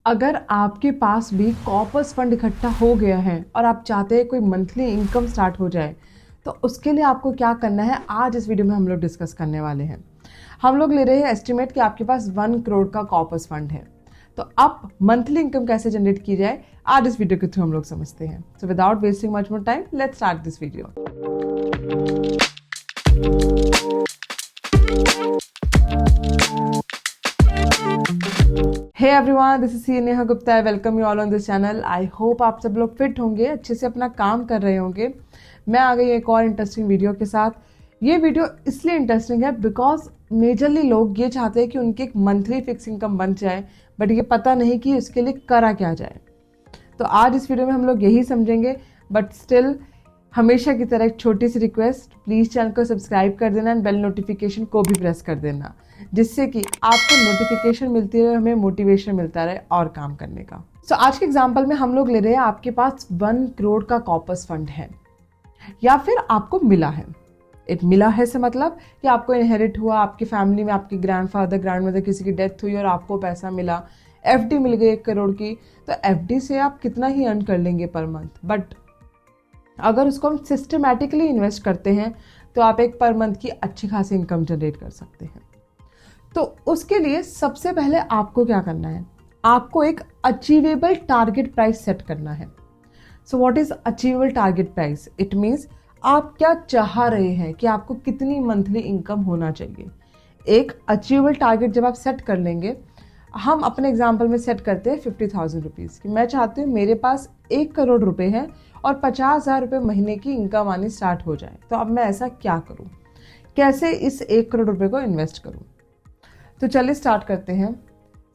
अगर आपके पास भी कॉर्पस फंड इकट्ठा हो गया है और आप चाहते हैं कोई मंथली इनकम स्टार्ट हो जाए, तो उसके लिए आपको क्या करना है, आज इस वीडियो में हम लोग डिस्कस करने वाले हैं। हम लोग ले रहे हैं एस्टिमेट कि आपके पास 1 करोड़ का कॉर्पस फंड है, तो अब मंथली इनकम कैसे जनरेट की जाए आज इस वीडियो के थ्रू हम लोग समझते हैं। So without wasting much more time, let's start this video. Hey everyone, this is C Neha Gupta. I welcome you all on this channel. I hope आप सब लोग फिट होंगे, अच्छे से अपना काम कर रहे होंगे। मैं आ गई एक और इंटरेस्टिंग वीडियो के साथ। ये वीडियो इसलिए इंटरेस्टिंग है बिकॉज मेजरली लोग ये चाहते हैं कि उनकी एक मंथली फिक्स इनकम बन जाए, बट ये पता नहीं कि उसके लिए करा क्या जाए। तो आज इस वीडियो में हम लोग यही समझेंगे, बट स्टिल हमेशा की तरह एक छोटी सी रिक्वेस्ट, प्लीज़ चैनल को सब्सक्राइब कर देना एंड बेल नोटिफिकेशन को भी प्रेस कर देना, जिससे कि आपको नोटिफिकेशन मिलती रहे, हमें मोटिवेशन मिलता रहे और काम करने का। सो आज के एग्जांपल में हम लोग ले रहे हैं आपके पास 1 करोड़ का कॉर्पस फंड है या फिर आपको मिला है। इट मिला है से मतलब कि आपको इनहेरिट हुआ, आपकी फैमिली में आपके ग्रैंडफादर ग्रैंडमदर किसी की डेथ हुई और आपको पैसा मिला, एफडी मिल गई 1 करोड़ की। तो एफडी से आप कितना ही अर्न कर लेंगे पर मंथ, बट अगर उसको हम सिस्टमैटिकली इन्वेस्ट करते हैं तो आप एक पर मंथ की अच्छी खासी इनकम जनरेट कर सकते हैं। तो उसके लिए सबसे पहले आपको क्या करना है, आपको एक अचीवेबल टारगेट प्राइस सेट करना है। So what is achievable target price? It means आप क्या चाह रहे हैं कि आपको कितनी मंथली इनकम होना चाहिए। एक अचीवेबल टारगेट जब आप सेट कर लेंगे, हम अपने एग्जाम्पल में सेट करते हैं 50,000 रुपीज़ कि मैं चाहती हूँ मेरे पास 1 करोड़ रुपए है और 50,000 रुपये महीने की इनकम आनी स्टार्ट हो जाए। तो अब मैं ऐसा क्या करूँ, कैसे इस 1 करोड़ रुपए को इन्वेस्ट करूँ? तो चलिए स्टार्ट करते हैं।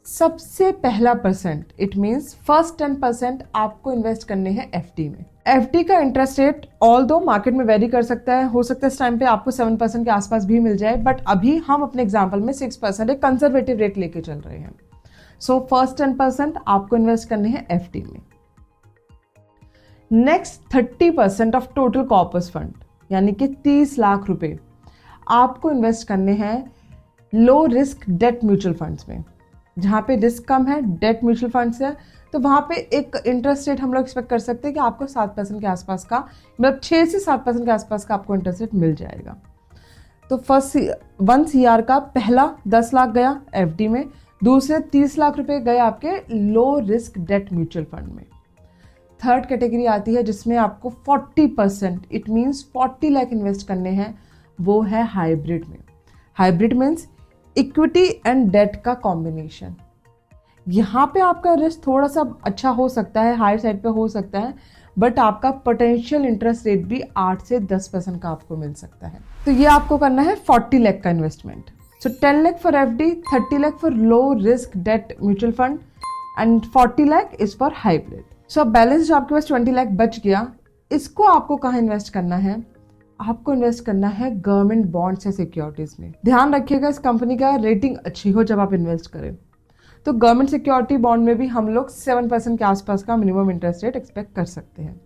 सबसे पहला परसेंट, इट मीन्स फर्स्ट 10% आपको इन्वेस्ट करने हैं एफडी में। एफडी का इंटरेस्ट रेट ऑल दो मार्केट में वेरी कर सकता है, हो सकता है इस टाइम पे आपको 7% के आसपास भी मिल जाए, बट अभी हम अपने एग्जाम्पल में 6% एक कंजर्वेटिव रेट लेके चल रहे हैं। सो फर्स्ट 10% आपको इन्वेस्ट करने हैं एफडी में। Next 30% of total corpus fund यानी कि 30 लाख रुपए आपको इन्वेस्ट करने हैं लो रिस्क डेट म्यूचुअल फंड्स में। जहाँ पे रिस्क कम है, डेट म्यूचुअल फंड्स है, तो वहाँ पे एक इंटरेस्ट रेट हम लोग एक्सपेक्ट कर सकते हैं कि आपको 7% के आसपास का, मतलब 6 से 7% के आसपास का आपको इंटरेस्ट रेट मिल जाएगा। तो फर्स्ट 1 CR का पहला 10 लाख गया एफडी में, दूसरे 30 लाख रुपए गए आपके लो रिस्क डेट म्यूचुअल फंड में। थर्ड कैटेगरी आती है जिसमें आपको 40%, इट मीन्स 40 लाख इन्वेस्ट करने हैं, वो है हाइब्रिड में। Hybrid means equity and debt का कॉम्बिनेशन। यहाँ पे आपका रिस्क थोड़ा सा अच्छा हो सकता है, हाई साइड पे हो सकता है, बट आपका पोटेंशियल इंटरेस्ट रेट भी 8 से 10% का आपको मिल सकता है। तो ये आपको करना है 40 लाख का investment. So 10 lakh for FD, 30 lakh for low risk debt mutual fund and 40 lakh is for hybrid. So अब बैलेंस जो आपके पास 20 लाख बच गया, इसको आपको कहाँ इन्वेस्ट करना है? आपको इन्वेस्ट करना है गवर्नमेंट बॉन्ड्स या सिक्योरिटीज में। ध्यान रखिएगा इस कंपनी का रेटिंग अच्छी हो जब आप इन्वेस्ट करें। तो गवर्नमेंट सिक्योरिटी बॉन्ड में भी हम लोग 7% के आसपास का मिनिमम इंटरेस्ट रेट एक्सपेक्ट कर सकते हैं।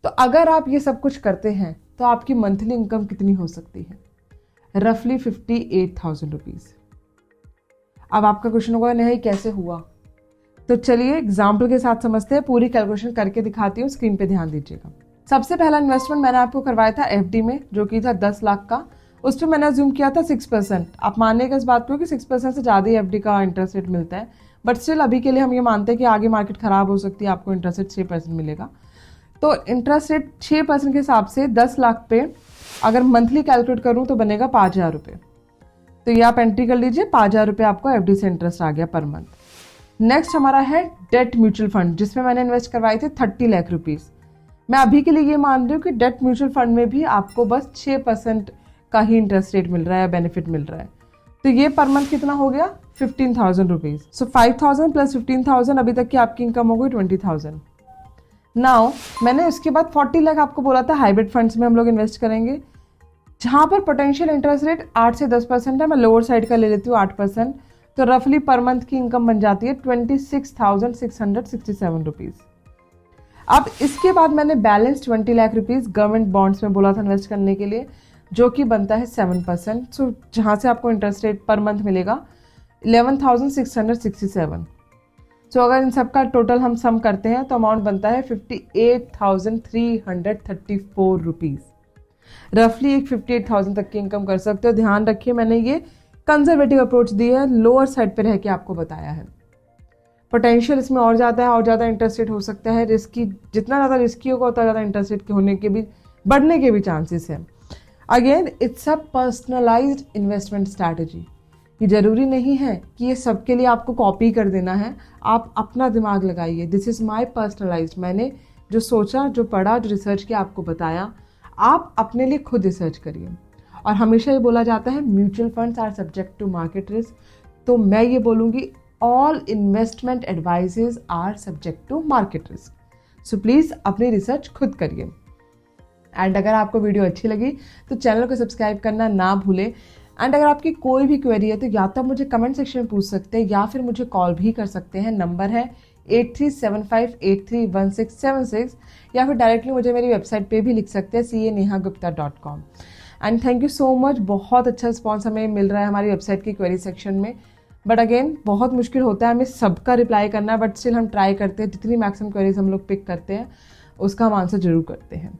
तो अगर आप ये सब कुछ करते हैं तो आपकी मंथली इनकम कितनी हो सकती है? रफली 58,000 रुपीज़। अब आपका क्वेश्चन होगा नहीं कैसे हुआ, तो चलिए एग्जाम्पल के साथ समझते हैं। पूरी कैलकुलेशन करके दिखाती हूँ, स्क्रीन पे ध्यान दीजिएगा। सबसे पहला इन्वेस्टमेंट मैंने आपको करवाया था एफडी में, जो कि था 10 लाख का। उस पर मैंने अज्यूम किया था 6%। आप मानिएगा इस बात को कि 6% से ज़्यादा ही एफडी का इंटरेस्ट रेट मिलता है, बट स्टिल अभी के लिए हम ये मानते हैं कि आगे मार्केट खराब हो सकती है, आपको इंटरेस्ट रेट 6% मिलेगा। तो इंटरेस्ट रेट 6% के हिसाब से 10 लाख पे अगर मंथली कैलकुलेट करूँ तो बनेगा 5,000 रुपये। तो ये आप एंट्री कर लीजिए, 5,000 रुपये आपको एफडी से इंटरेस्ट आ गया पर मंथ। नेक्स्ट हमारा है डेट म्यूचुअल फंड, जिसमें मैंने इन्वेस्ट करवाई थी 30 लाख रुपीज़। मैं अभी के लिए ये मान रही हूँ कि डेट म्यूचुअल फंड में भी आपको बस 6% का ही इंटरेस्ट रेट मिल रहा है, बेनिफिट मिल रहा है। तो ये पर मंथ कितना हो गया? 15,000 रुपीज़। सो 5,000 प्लस 15,000, अभी तक की आपकी इनकम हो गई 20,000। नाउ मैंने उसके बाद 40 लाख आपको बोला था हाइब्रिड फंड्स में हम लोग इन्वेस्ट करेंगे, जहाँ पर पोटेंशियल इंटरेस्ट रेट 8 से 10% है। मैं लोअर साइड का ले लेती हूँ 8%, तो रफली पर मंथ की इनकम बन जाती है 26,667 रुपीज़। अब इसके बाद मैंने balance 20 lakh rupees government bonds में बोला था इन्वेस्ट करने के लिए, जो कि बनता है 7%। सो जहाँ से आपको इंटरेस्ट रेट पर मंथ मिलेगा 11,667। सो अगर इन सब का टोटल हम सम करते हैं तो अमाउंट बनता है 58,334 रुपीज़। रफली एक 58,000 तक की इनकम कर सकते हो। ध्यान रखिए, मैंने ये कंजर्वेटिव अप्रोच दी है, लोअर साइड पे रह के आपको बताया है। पोटेंशियल इसमें और ज़्यादा है, और ज़्यादा इंटरेस्ट रेट हो सकता है। रिस्की, जितना ज़्यादा रिस्की होगा उतना ज़्यादा इंटरेस्ट रेट के होने के भी, बढ़ने के भी चांसेस हैं। Again it's a personalised investment strategy. ये ज़रूरी नहीं है कि ये सबके लिए आपको कॉपी कर देना है, आप अपना दिमाग लगाइए। दिस इज़ माई पर्सनलाइज्ड, मैंने जो सोचा, जो पढ़ा, जो रिसर्च किया आपको बताया, आप अपने लिए खुद रिसर्च करिए। और हमेशा ये बोला जाता है mutual funds are subject to market risk, तो मैं ये बोलूँगी all investment advices are subject to market risk. So please अपनी रिसर्च खुद करिए। एंड अगर आपको वीडियो अच्छी लगी तो चैनल को सब्सक्राइब करना ना भूलें। एंड अगर आपकी कोई भी क्वेरी है तो या तो मुझे कमेंट सेक्शन में पूछ सकते हैं या फिर मुझे कॉल भी कर सकते हैं। नंबर है 8375831676, या फिर डायरेक्टली मुझे मेरी वेबसाइट पे भी लिख सकते हैं CA-neha-gupta.com। And thank you so much, बहुत अच्छा रिस्पॉन्स हमें मिल रहा है हमारी वेबसाइट की क्वेरी सेक्शन में। बट अगेन बहुत मुश्किल होता है हमें सबका रिप्लाई करना, बट स्टिल हम ट्राई करते हैं, जितनी मैक्सिमम क्वेरीज हम लोग पिक करते हैं उसका हम आंसर जरूर करते हैं।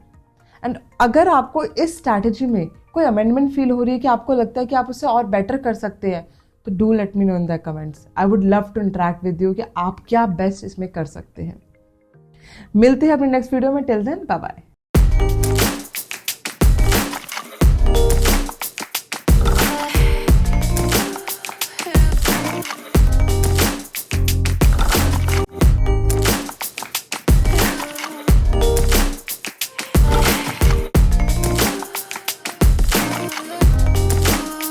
एंड अगर आपको इस स्ट्रैटेजी में कोई अमेंडमेंट फील हो रही है कि आपको लगता है कि आप उससे और बेटर कर सकते हैं, तो do let me know in the comments. I would love to interact with you कि आप क्या बेस्ट इसमें कर सकते हैं। मिलते हैं अपने नेक्स्ट वीडियो में। Till then bye bye.